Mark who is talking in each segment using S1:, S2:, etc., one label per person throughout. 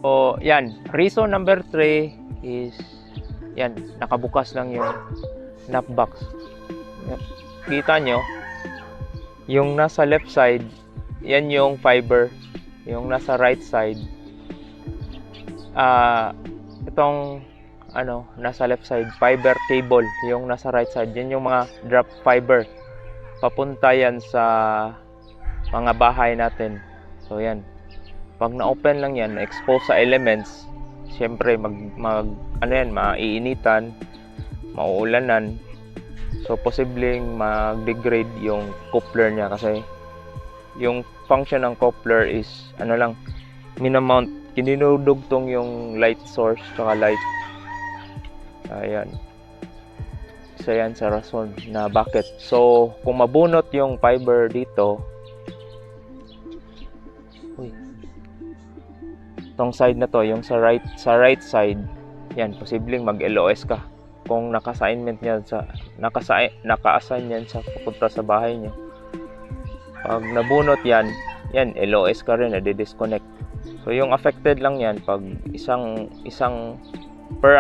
S1: So, yan. Reason number 3 is, yan, nakabukas lang yung nut box. Kita nyo, yung nasa left side, yan yung fiber. Yung nasa right side, itong, nasa left side, fiber cable. Yung nasa right side, yan yung mga drop fiber. Papunta yan sa mga bahay natin. So, yan. Pag na-open lang yan, na-expose sa elements, syempre maiinitan, mauulanan. So posibleng mag-degrade yung coupler niya kasi yung function ng coupler is minamount, kinidudugtong yung light source tsaka light. Ayan. Isa yan sa rason na bakit. So kung mabunot yung fiber dito, tong side na to, yung sa right side, yan, posibleng mag-LOS ka kung naka-assign yan sa papunta sa bahay nyo. Pag nabunot yan, LOS ka rin, na-disconnect. So yung affected lang yan pag isang per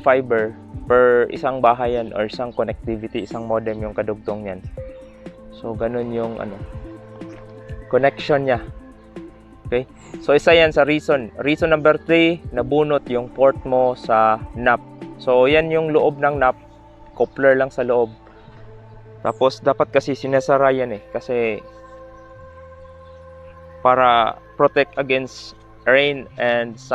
S1: fiber, per isang bahay yan, or isang connectivity, isang modem yung kadugtong yan. So ganun yung connection niya. Okay? So isa yan sa reason. Reason number 3, nabunot yung port mo sa NAP. So yan yung loob ng NAP, coupler lang sa loob. Tapos dapat kasi sinasara yan kasi para protect against rain and sun.